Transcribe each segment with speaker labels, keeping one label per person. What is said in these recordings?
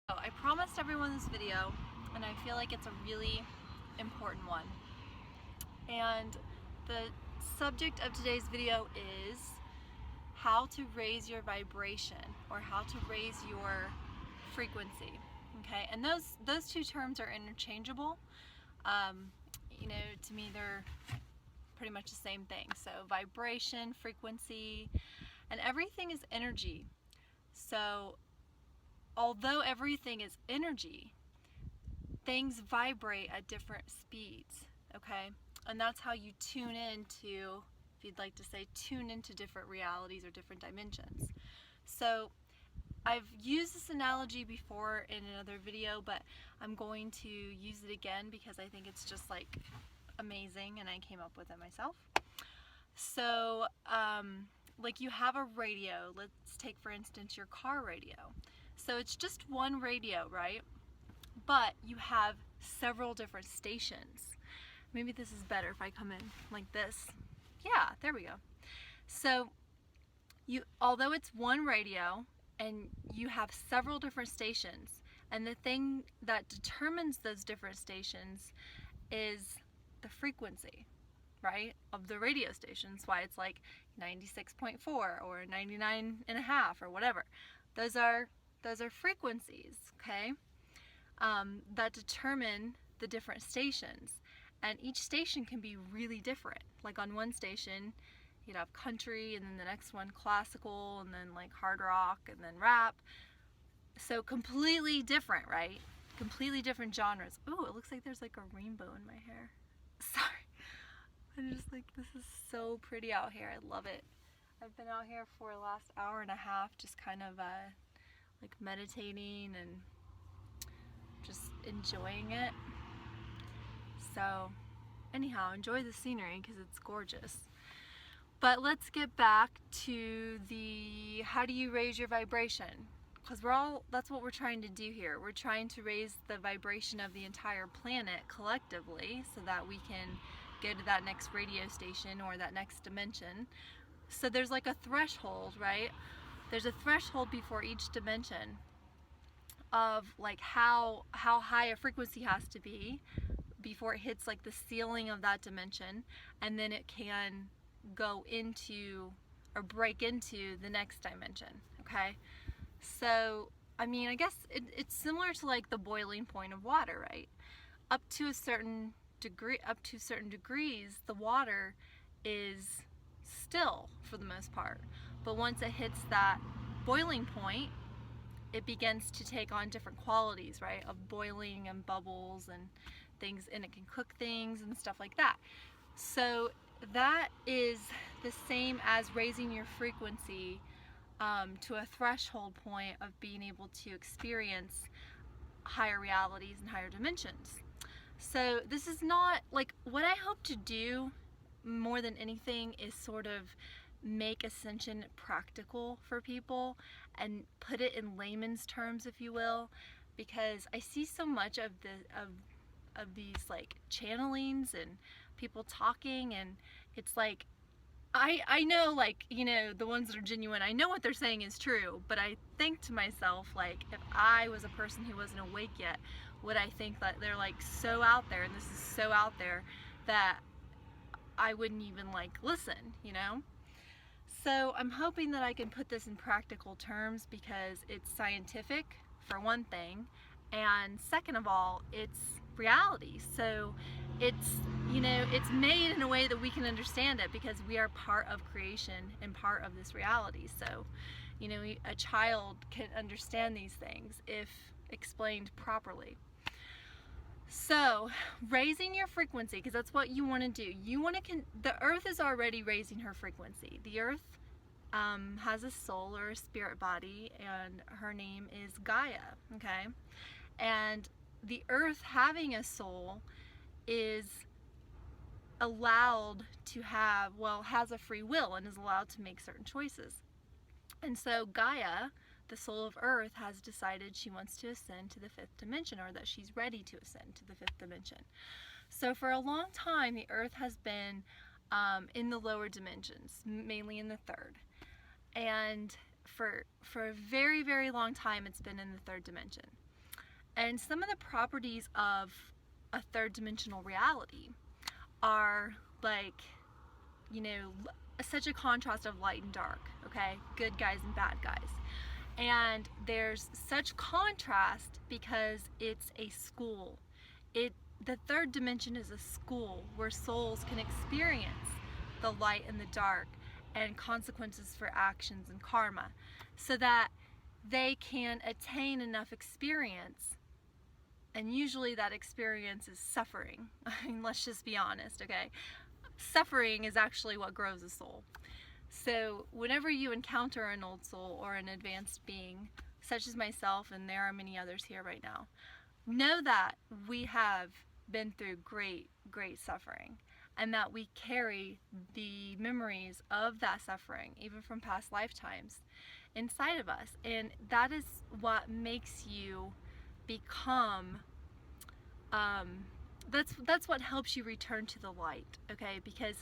Speaker 1: I promised everyone this video, and I feel like it's a really important one. And the subject of today's video is how to raise your vibration, or how to raise your frequency. Okay, and those two terms are interchangeable. To me they're pretty much the same thing. So vibration, frequency, and everything is energy. So although everything is energy, things vibrate at different speeds, okay? And that's how you tune into, if you'd like to say, tune into different realities or different dimensions. So I've used this analogy before in another video, but I'm going to use it again because I think it's just like amazing and I came up with it myself. So like you have a radio. Let's take for instance your car radio. So it's just one radio, right? But you have several different stations. Maybe this is better if I come in like this. Yeah, there we go. So although it's one radio and you have several different stations, and the thing that determines those different stations is the frequency, right, of the radio stations. Why it's like 96.4 or 99.5 or whatever. Those are frequencies, okay, that determine the different stations. And each station can be really different. Like on one station, you'd have country, and then the next one classical, and then like hard rock, and then rap. So completely different, right? Completely different genres. Ooh, it looks like there's like a rainbow in my hair. Sorry. I'm just like, this is so pretty out here. I love it. I've been out here for the last hour and a half just kind of like meditating and just enjoying it. So anyhow, enjoy the scenery because it's gorgeous. But let's get back to the how do you raise your vibration? Because that's what we're trying to do here. We're trying to raise the vibration of the entire planet collectively so that we can go to that next radio station or that next dimension. So there's like a threshold, right? There's a threshold before each dimension of like how high a frequency has to be before it hits like the ceiling of that dimension, and then it can go into or break into the next dimension, okay? So, I mean, I guess it's similar to like the boiling point of water, right? Up to certain degrees, the water is still for the most part. But once it hits that boiling point, it begins to take on different qualities, right? Of boiling and bubbles and things, and it can cook things and stuff like that. So that is the same as raising your frequency to a threshold point of being able to experience higher realities and higher dimensions. So this is not like what I hope to do more than anything is sort of make Ascension practical for people and put it in layman's terms, if you will, because I see so much of these like channelings and people talking, and it's like I know, like, you know, the ones that are genuine, I know what they're saying is true, but I think to myself, like, if I was a person who wasn't awake yet, would I think that they're like so out there and this is so out there that I wouldn't even like listen, you know? So I'm hoping that I can put this in practical terms because it's scientific, for one thing, and second of all, it's reality. So it's, you know, it's made in a way that we can understand it because we are part of creation and part of this reality. So, you know, a child can understand these things if explained properly. So, raising your frequency, because that's what you want to do. You want to, the earth is already raising her frequency. The earth has a soul or a spirit body, and her name is Gaia, okay? And the earth having a soul is allowed to have, well, has a free will and is allowed to make certain choices. And so Gaia, the soul of Earth, has decided she wants to ascend to the fifth dimension, or that she's ready to ascend to the fifth dimension. So for a long time, the Earth has been in the lower dimensions, mainly in the third. And for a very, very long time, it's been in the third dimension. And some of the properties of a third dimensional reality are like, you know, such a contrast of light and dark, okay? Good guys and bad guys. And there's such contrast because it's a school. The third dimension is a school where souls can experience the light and the dark and consequences for actions and karma, so that they can attain enough experience. And usually that experience is suffering. I mean, let's just be honest, okay? Suffering is actually what grows a soul. So whenever you encounter an old soul or an advanced being, such as myself, and there are many others here right now, know that we have been through great, great suffering, and that we carry the memories of that suffering, even from past lifetimes, inside of us. And that is what makes you become, that's what helps you return to the light, okay? Because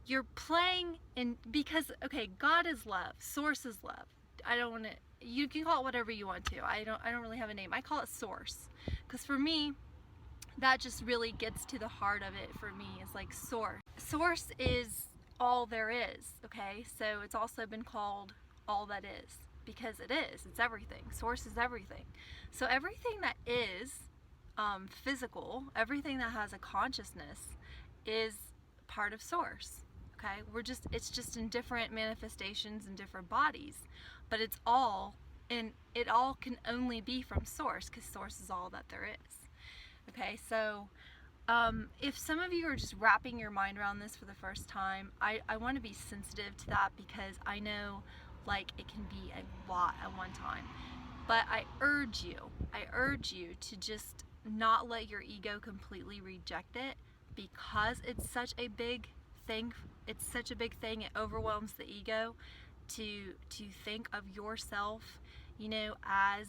Speaker 1: you're playing in, because, okay, God is love, Source is love. I don't want to, you can call it whatever you want to. I don't really have a name. I call it Source, because for me, that just really gets to the heart of it. For me, is like Source. Source is all there is, okay? So it's also been called all that is, because it is. It's everything. Source is everything. So everything that is physical, everything that has a consciousness, is part of Source. Okay, it's just in different manifestations and different bodies, but it's all, and it all can only be from Source, because Source is all that there is. Okay, so if some of you are just wrapping your mind around this for the first time, I want to be sensitive to that, because I know, like, it can be a lot at one time. But I urge you to just not let your ego completely reject it, because it's such a big thing. It's such a big thing. It overwhelms the ego to think of yourself, you know, as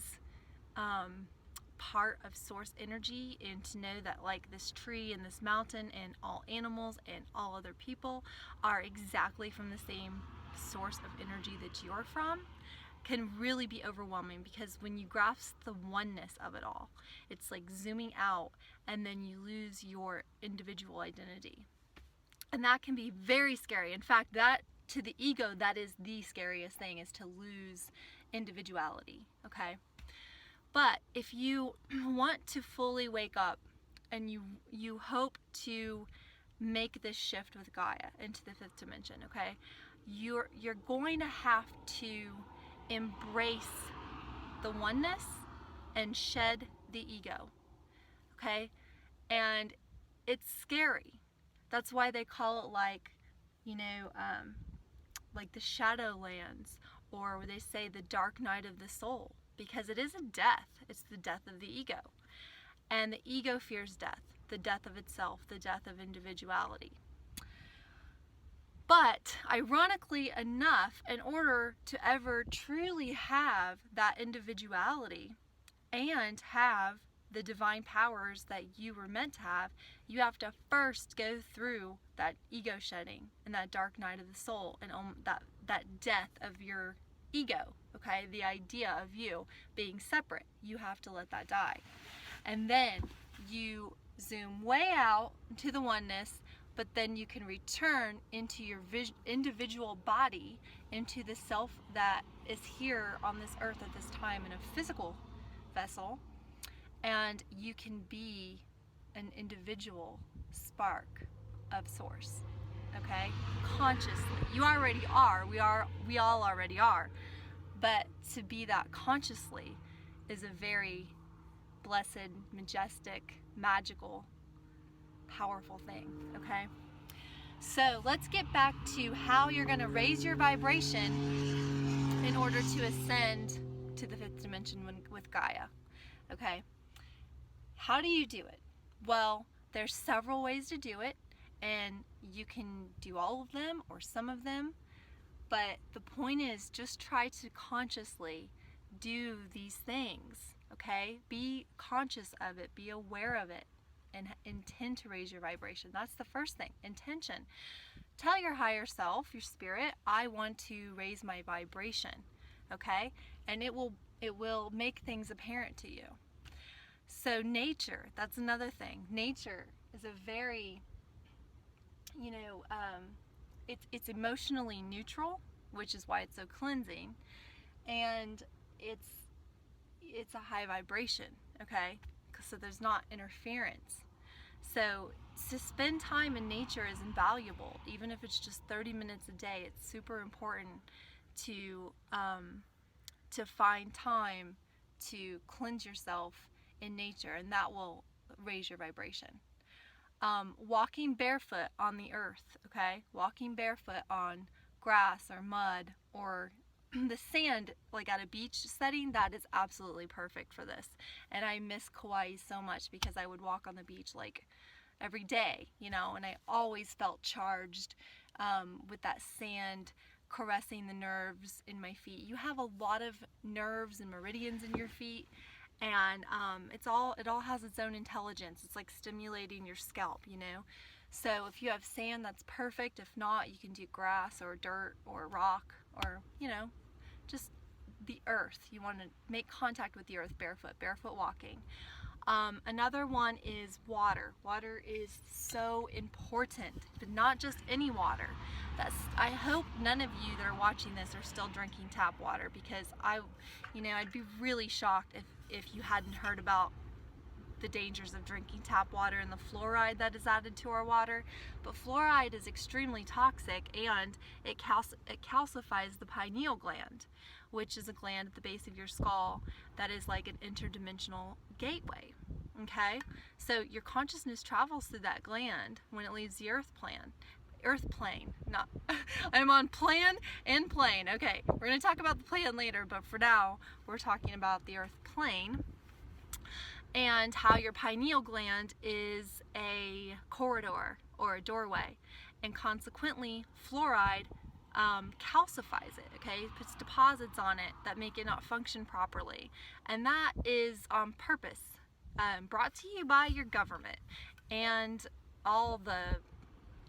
Speaker 1: part of Source energy, and to know that, like, this tree and this mountain and all animals and all other people are exactly from the same source of energy that you're from, can really be overwhelming. Because when you grasp the oneness of it all, it's like zooming out, and then you lose your individual identity. And that can be very scary. In fact, that, to the ego, that is the scariest thing, is to lose individuality, okay? But if you want to fully wake up, and you hope to make this shift with Gaia into the fifth dimension, okay, you're going to have to embrace the oneness and shed the ego, okay? And it's scary. That's why they call it, like, you know, like the Shadowlands, or where they say the dark night of the soul, because it is a death. It's the death of the ego. And the ego fears death, the death of itself, the death of individuality. But ironically enough, in order to ever truly have that individuality and have the divine powers that you were meant to have, you have to first go through that ego shedding and that dark night of the soul, and that death of your ego, okay? The idea of you being separate. You have to let that die. And then you zoom way out to the oneness, but then you can return into your individual body, into the self that is here on this earth at this time in a physical vessel, and you can be an individual spark of Source, okay? Consciously. You already are. We all already are. But to be that consciously is a very blessed, majestic, magical, powerful thing, okay? So let's get back to how you're going to raise your vibration in order to ascend to the fifth dimension with Gaia, okay? How do you do it? Well, there's several ways to do it, and you can do all of them or some of them, but the point is, just try to consciously do these things, okay? Be conscious of it, be aware of it, and intend to raise your vibration. That's the first thing, intention. Tell your higher self, your spirit, I want to raise my vibration, okay? And it will make things apparent to you. So nature, that's another thing. Nature is a very, it's emotionally neutral, which is why it's so cleansing, and it's a high vibration, okay? So there's not interference. So to spend time in nature is invaluable, even if it's just 30 minutes a day. It's super important to find time to cleanse yourself in nature, and that will raise your vibration. Walking barefoot on the earth, okay? Walking barefoot on grass or mud or the sand, like at a beach setting, that is absolutely perfect for this. And I miss Kauai so much because I would walk on the beach like every day, and I always felt charged with that sand caressing the nerves in my feet. You have a lot of nerves and meridians in your feet, and it all has its own intelligence. It's like stimulating your scalp, So if you have sand, that's perfect. If not, you can do grass or dirt or rock or, just the earth. You want to make contact with the earth barefoot walking. Another one is water. Water is so important, but not just any water. I hope none of you that are watching this are still drinking tap water, because I'd be really shocked if you hadn't heard about the dangers of drinking tap water and the fluoride that is added to our water. But fluoride is extremely toxic, and it calcifies the pineal gland, which is a gland at the base of your skull that is like an interdimensional gateway. Okay, so your consciousness travels through that gland when it leaves the earth plane. Not I'm on plan and plane. Okay, we're going to talk about the plane later, but for now we're talking about the earth plane and how your pineal gland is a corridor or a doorway, and consequently fluoride calcifies it, okay? It puts deposits on it that make it not function properly, and that is on purpose, brought to you by your government and all the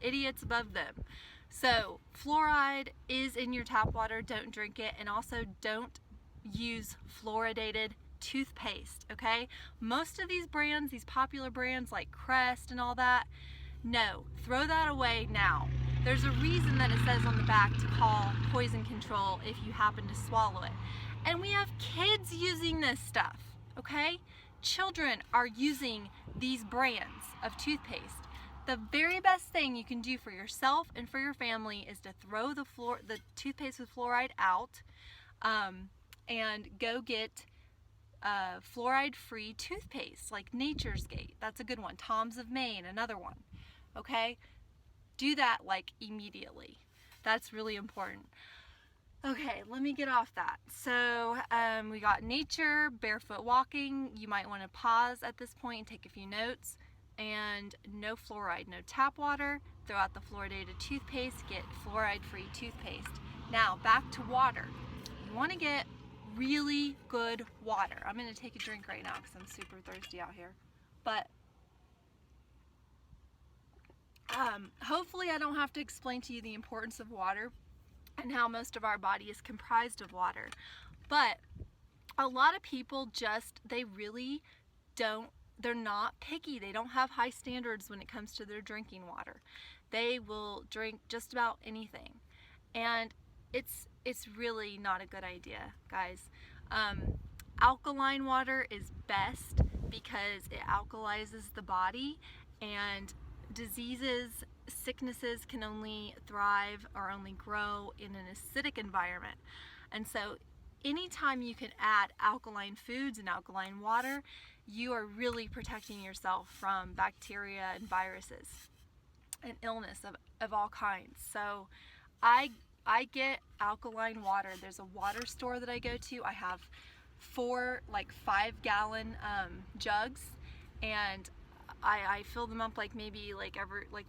Speaker 1: idiots above them. So fluoride is in your tap water. Don't drink it, and also don't use fluoridated toothpaste, okay? Most of these brands, these popular brands like Crest and all that, no, throw that away now. There's a reason that it says on the back to call poison control if you happen to swallow it. And we have kids using this stuff, okay? Children are using these brands of toothpaste. The very best thing you can do for yourself and for your family is to throw the toothpaste with fluoride out, and go get fluoride-free toothpaste like Nature's Gate. That's a good one. Tom's of Maine, another one. Okay? Do that like immediately. That's really important. Okay, let me get off that. So we got nature, barefoot walking. You might want to pause at this point and take a few notes. And no fluoride, no tap water. Throw out the fluoridated toothpaste. Get fluoride-free toothpaste. Now back to water. You want to get really good water. I'm going to take a drink right now because I'm super thirsty out here. But hopefully I don't have to explain to you the importance of water and how most of our body is comprised of water. But a lot of people they're not picky. They don't have high standards when it comes to their drinking water. They will drink just about anything. And it's really not a good idea, guys. Alkaline water is best because it alkalizes the body, and sicknesses can only thrive or only grow in an acidic environment. And so anytime you can add alkaline foods and alkaline water, you are really protecting yourself from bacteria and viruses and illness of all kinds. So I get alkaline water. There's a water store that I go to. I have 4 5-gallon jugs, and I fill them up maybe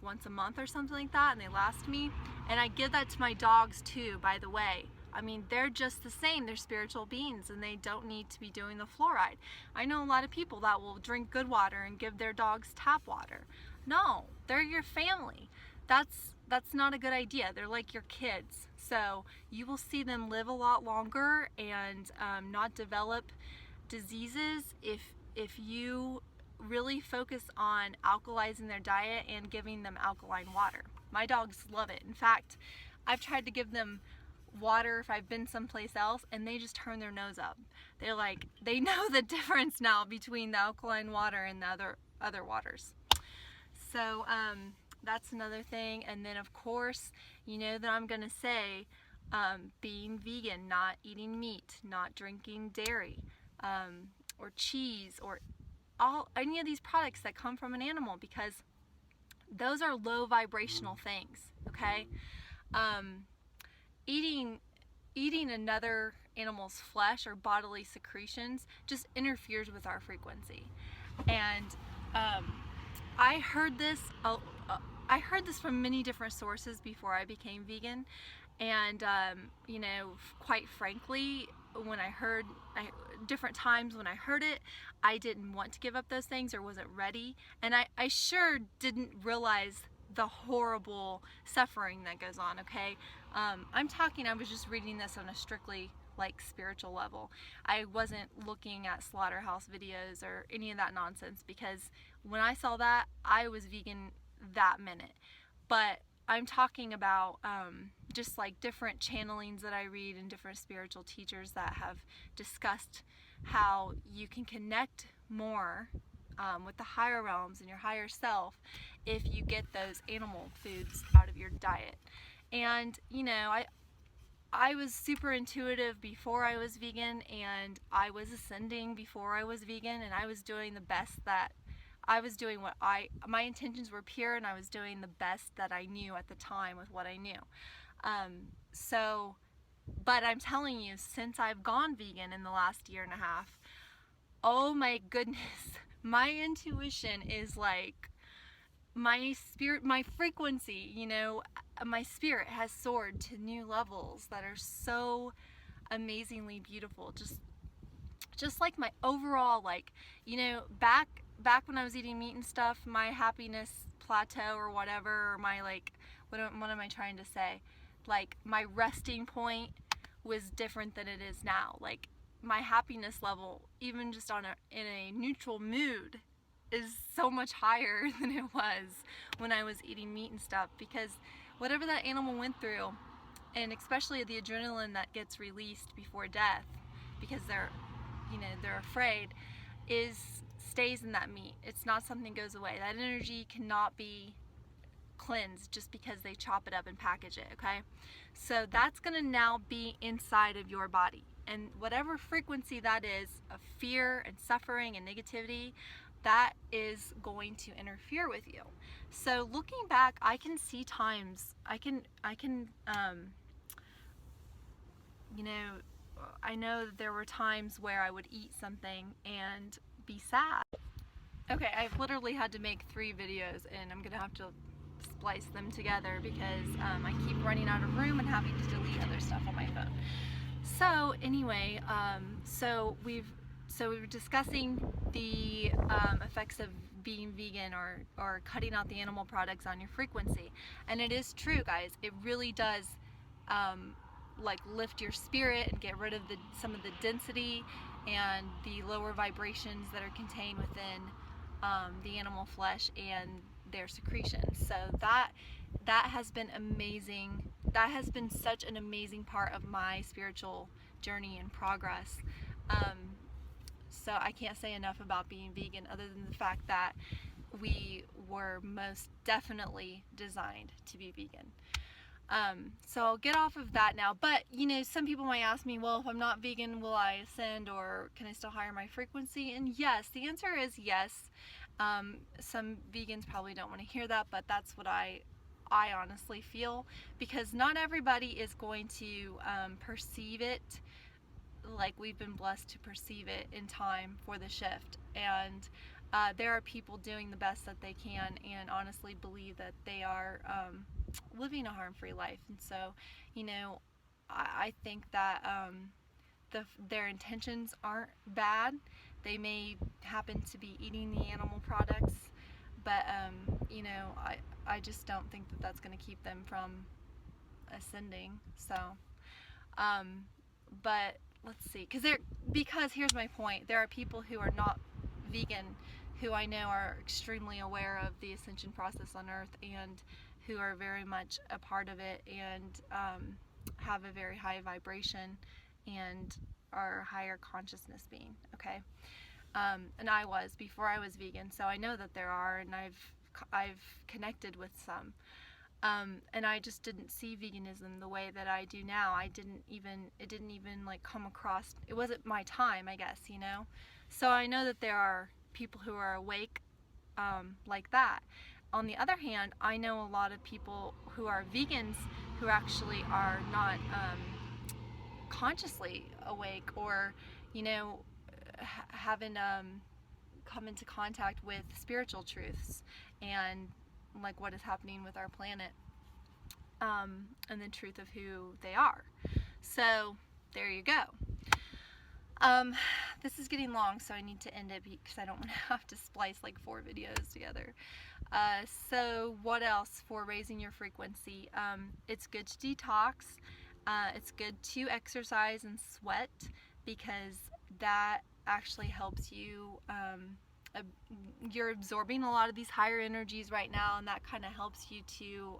Speaker 1: once a month or something like that, and they last me. And I give that to my dogs too, by the way. I mean, they're just the same. They're spiritual beings, and they don't need to be doing the fluoride. I know a lot of people that will drink good water and give their dogs tap water. No, they're your family. That's not a good idea. They're like your kids. So you will see them live a lot longer and not develop diseases if you really focus on alkalizing their diet and giving them alkaline water. My dogs love it. In fact, I've tried to give them water if I've been someplace else, and they just turn their nose up. They're like, they know the difference now between the alkaline water and the other waters. So that's another thing. And then of course, you know that I'm gonna say being vegan, not eating meat, not drinking dairy or cheese or any of these products that come from an animal, because those are low vibrational things. Okay. Eating another animal's flesh or bodily secretions just interferes with our frequency. And I heard this from many different sources before I became vegan. And you know, quite frankly, when I heard different times when I heard it, I didn't want to give up those things or wasn't ready. And I sure didn't realize the horrible suffering that goes on. Okay, I was just reading this on a strictly like spiritual level. I wasn't looking at slaughterhouse videos or any of that nonsense, because when I saw that, I was vegan that minute. But I'm talking about just like different channelings that I read and different spiritual teachers that have discussed how you can connect more with the higher realms and your higher self if you get those animal foods out of your diet. And you know, I was super intuitive before I was vegan, and I was ascending before I was vegan, and I was doing the best that I was doing. My intentions were pure, and I was doing the best that I knew at the time with what I knew. But I'm telling you, since I've gone vegan in the last year and a half, oh my goodness, my intuition is like, my spirit, my frequency, you know, my spirit has soared to new levels that are so amazingly beautiful. Just like my overall, like, you know, back when I was eating meat and stuff, my happiness plateau or whatever, or my like, what am I trying to say? Like, my resting point was different than it is now. Like, my happiness level, even just in a neutral mood, is so much higher than it was when I was eating meat and stuff, because whatever that animal went through, and especially the adrenaline that gets released before death, because they're afraid, stays in that meat. It's not something that goes away. That energy cannot be cleansed just because they chop it up and package it. Okay, so that's gonna now be inside of your body, and whatever frequency that is of fear and suffering and negativity, that is going to interfere with you. So looking back, I can see times, you know, I know that there were times where I would eat something and be sad. Okay, I've literally had to make 3 videos, and I'm gonna have to splice them together because I keep running out of room and having to delete other stuff on my phone. So anyway, so we were discussing the effects of being vegan or cutting out the animal products on your frequency. And it is true, guys. It really does like lift your spirit and get rid of some of the density and the lower vibrations that are contained within the animal flesh and their secretions. So that has been amazing. That has been such an amazing part of my spiritual journey and progress. So I can't say enough about being vegan, other than the fact that we were most definitely designed to be vegan. So I'll get off of that now. But you know, some people might ask me, well, if I'm not vegan, will I ascend, or can I still higher my frequency? And yes, the answer is yes. Some vegans probably don't want to hear that, but that's what I honestly feel, because not everybody is going to perceive it like we've been blessed to perceive it in time for the shift. And there are people doing the best that they can and honestly believe that they are living a harm-free life. And so, you know, I think that their intentions aren't bad. They may happen to be eating the animal products, but you know, I just don't think that that's going to keep them from ascending. So but let's see, because here's my point. There are people who are not vegan who I know are extremely aware of the ascension process on earth and who are very much a part of it and have a very high vibration and are a higher consciousness being, okay? And I was before I was vegan, so I know that there are, and I've connected with some. And I just didn't see veganism the way that I do now. It didn't even like come across, it wasn't my time, I guess, you know? So I know that there are people who are awake like that. On the other hand, I know a lot of people who are vegans who actually are not consciously awake, or, you know, haven't come into contact with spiritual truths and like what is happening with our planet, and the truth of who they are. So there you go. This is getting long, so I need to end it because I don't want to have to splice like 4 videos together. So what else for raising your frequency? It's good to detox. It's good to exercise and sweat, because that actually helps you. You're absorbing a lot of these higher energies right now, and that kind of helps you to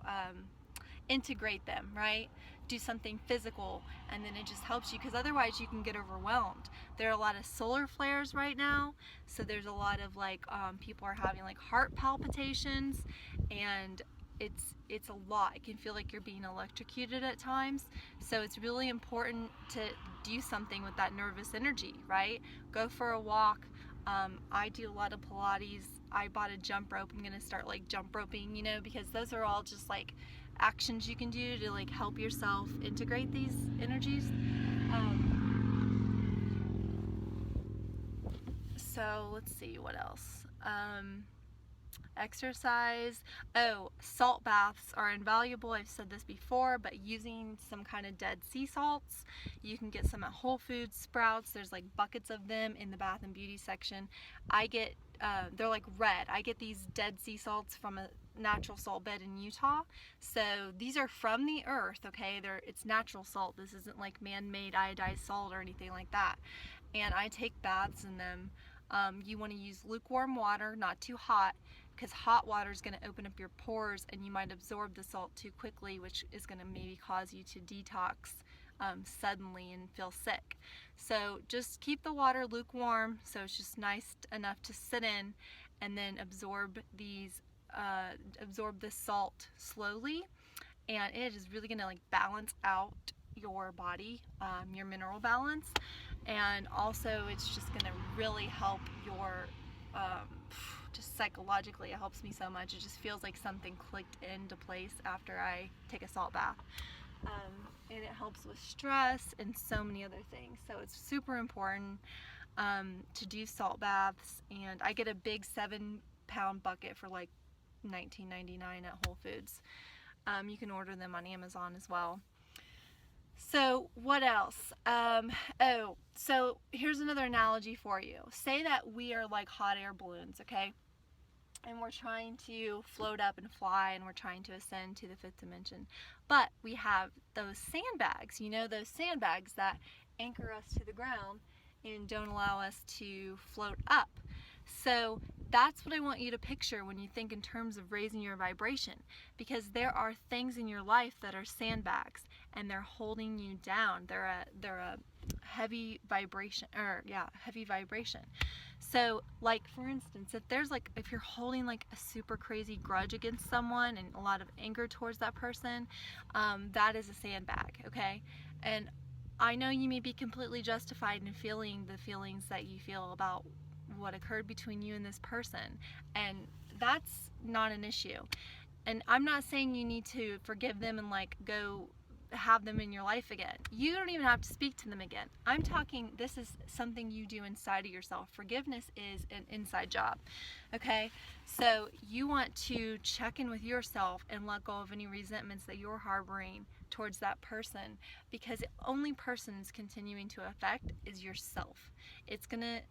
Speaker 1: integrate them, right? Do something physical, and then it just helps you, because otherwise you can get overwhelmed. There are a lot of solar flares right now, so there's a lot of like people are having like heart palpitations, and it's a lot. It can feel like you're being electrocuted at times. So it's really important to do something with that nervous energy, right? Go for a walk. I do a lot of Pilates. I bought a jump rope. I'm gonna start like jump roping, you know, because those are all just like actions you can do to like help yourself integrate these energies. So let's see what else. Exercise. Oh, salt baths are invaluable. I've said this before, but using some kind of dead sea salts. You can get some at Whole Foods, Sprouts. There's like buckets of them in the Bath and Beauty section. I get, they're like red. I get these dead sea salts from a natural salt bed in Utah. So these are from the earth, okay? It's natural salt. This isn't like man-made iodized salt or anything like that. And I take baths in them. You want to use lukewarm water, not too hot, because hot water is going to open up your pores and you might absorb the salt too quickly, which is going to maybe cause you to detox suddenly and feel sick. So just keep the water lukewarm, so it's just nice enough to sit in, and then absorb the salt slowly, and it is really going to like balance out your body, your mineral balance, and also it's just going to really help your just psychologically. It helps me so much. It just feels like something clicked into place after I take a salt bath, and it helps with stress and so many other things. So it's super important to do salt baths, and I get a big 7-pound bucket for like $19.99 at Whole Foods. You can order them on Amazon as well. So what else? So here's another analogy for you. Say that we are like hot air balloons, okay? And we're trying to float up and fly, and we're trying to ascend to the 5th dimension. But we have those sandbags, you know, those sandbags that anchor us to the ground and don't allow us to float up. So that's what I want you to picture when you think in terms of raising your vibration, because there are things in your life that are sandbags and they're holding you down. They're a heavy vibration, heavy vibration. So like for instance, if you're holding like a super crazy grudge against someone and a lot of anger towards that person, that is a sandbag, okay? And I know you may be completely justified in feeling the feelings that you feel about what occurred between you and this person, and that's not an issue. And I'm not saying you need to forgive them and like go have them in your life again. You don't even have to speak to them again. I'm talking, this is something you do inside of yourself. Forgiveness is an inside job, okay? So you want to check in with yourself and let go of any resentments that you're harboring towards that person, because the only person it's continuing to affect is yourself. It's gonna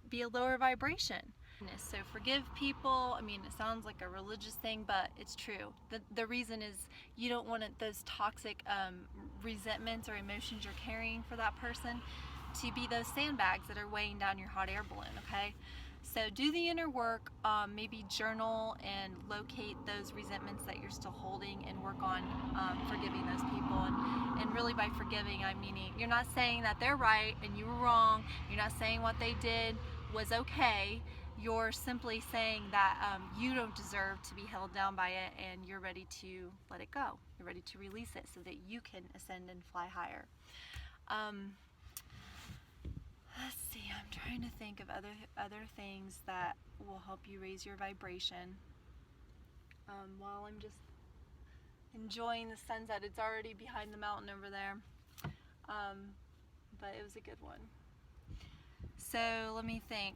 Speaker 1: be a lower vibration. So forgive people. I mean, it sounds like a religious thing, but it's true. The reason is you don't want those toxic resentments or emotions you're carrying for that person to be those sandbags that are weighing down your hot air balloon, okay? So do the inner work, maybe journal and locate those resentments that you're still holding and work on forgiving those people. And really by forgiving, I'm meaning you're not saying that they're right and you were wrong. You're not saying what they did was okay. You're simply saying that you don't deserve to be held down by it, and you're ready to let it go. You're ready to release it so that you can ascend and fly higher. Let's see, I'm trying to think of other things that will help you raise your vibration. While I'm just enjoying the sunset. It's already behind the mountain over there. But it was a good one. So let me think.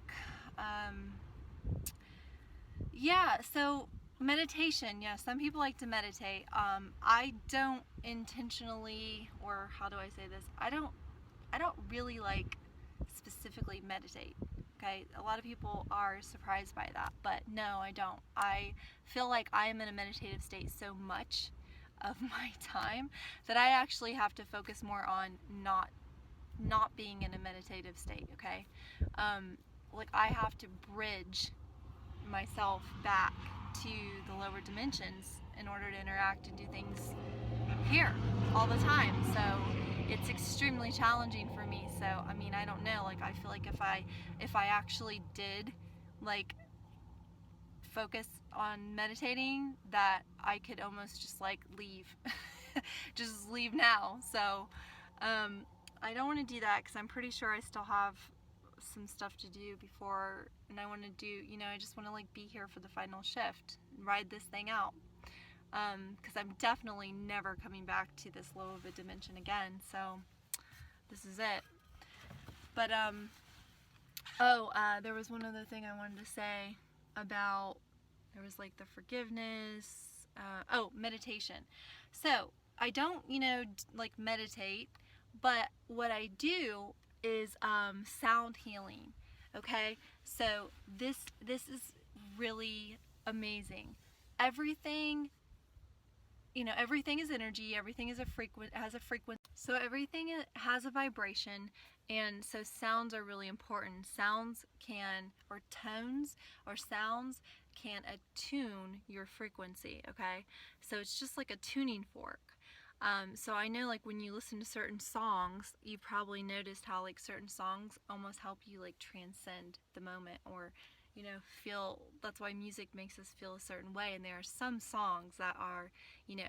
Speaker 1: So meditation. Yeah, some people like to meditate. I don't intentionally, or how do I say this? I don't really like specifically meditate. Okay, a lot of people are surprised by that, but no, I don't. I feel like I am in a meditative state so much of my time that I actually have to focus more on not being in a meditative state. Okay, like I have to bridge myself back to the lower dimensions in order to interact and do things here all the time. So it's extremely challenging for me. So I mean, I don't know, like I feel like if I actually did like focus on meditating, that I could almost just like leave just leave now. So I don't want to do that because I'm pretty sure I still have some stuff to do before, and I want to do, I just want to like be here for the final shift and ride this thing out. Because I'm definitely never coming back to this low of a dimension again. So this is it. But there was one other thing I wanted to say about, there was like the forgiveness, meditation. So I don't, like meditate, but what I do is sound healing. Okay, so this is really amazing. Everything is energy. Everything has a frequency. So everything has a vibration, and so sounds are really important. Sounds can attune your frequency. Okay, so it's just like a tuning fork. So I know, like when you listen to certain songs, you probably noticed how like certain songs almost help you like transcend the moment, or feel. That's why music makes us feel a certain way. And there are some songs that are,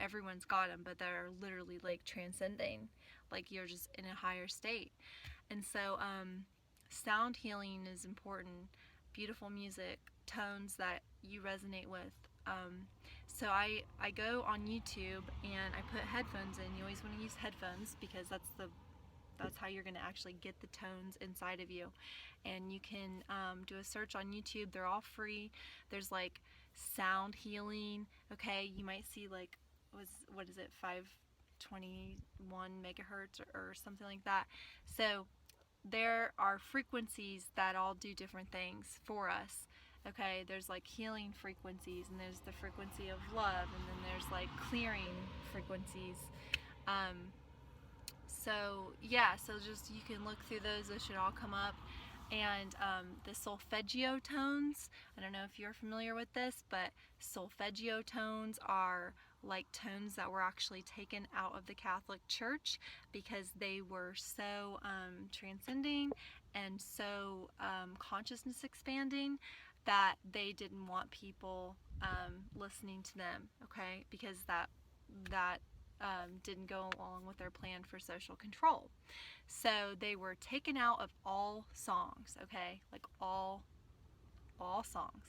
Speaker 1: everyone's got them, but they're literally like transcending, like you're just in a higher state. And so sound healing is important. Beautiful music, tones that you resonate with. So I go on YouTube and I put headphones in. You always want to use headphones because that's how you're going to actually get the tones inside of you. And you can do a search on YouTube. They're all free. There's like sound healing. Okay, you might see like, what is it, 521 megahertz or something like that. So there are frequencies that all do different things for us. Okay, there's like healing frequencies, and there's the frequency of love, and then there's like clearing frequencies. So just you can look through those should all come up. And the Solfeggio Tones, I don't know if you're familiar with this, but Solfeggio Tones are like tones that were actually taken out of the Catholic Church because they were so transcending and so consciousness expanding that they didn't want people listening to them, okay, because that didn't go along with their plan for social control. So they were taken out of all songs, okay, like all songs,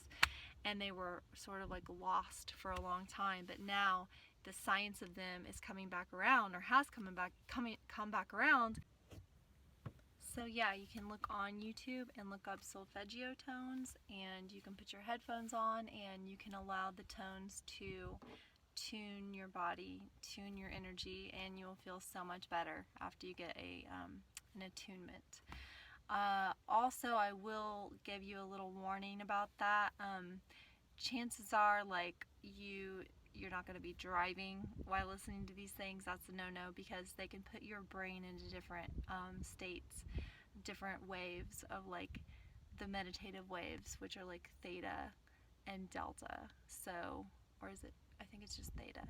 Speaker 1: and they were sort of like lost for a long time. But now the science of them is coming back around, or has come back around. So yeah, you can look on YouTube and look up Solfeggio Tones, and you can put your headphones on, and you can allow the tones to tune your body, tune your energy, and you'll feel so much better after you get an attunement. Also, I will give you a little warning about that. Chances are, like, you're not going to be driving while listening to these things. That's a no-no, because they can put your brain into different states, different waves of like the meditative waves, which are like theta and delta. So, or is it, I think it's just theta.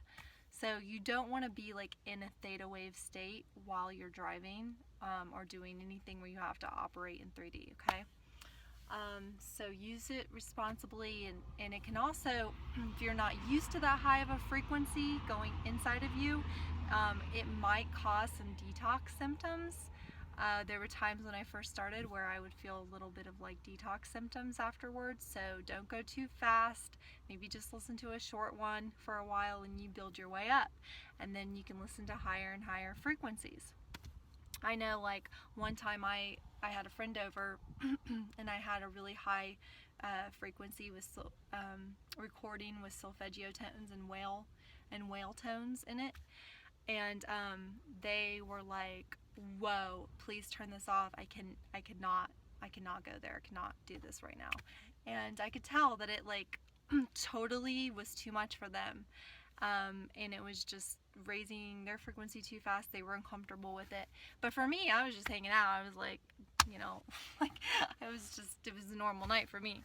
Speaker 1: So you don't want to be like in a theta wave state while you're driving or doing anything where you have to operate in 3D, okay? So use it responsibly, and it can also, if you're not used to that high of a frequency going inside of you, it might cause some detox symptoms. There were times when I first started where I would feel a little bit of like detox symptoms afterwards, so don't go too fast. Maybe just listen to a short one for a while and you build your way up, and then you can listen to higher and higher frequencies. I know, like, one time I had a friend over and I had a really high frequency with recording with solfeggio tones and whale tones in it, and they were like, whoa, please turn this off. I cannot go there. I cannot do this right now. And I could tell that it like totally was too much for them. And it was just raising their frequency too fast. They were uncomfortable with it. But for me, I was just hanging out. I was like, you know, like it was a normal night for me.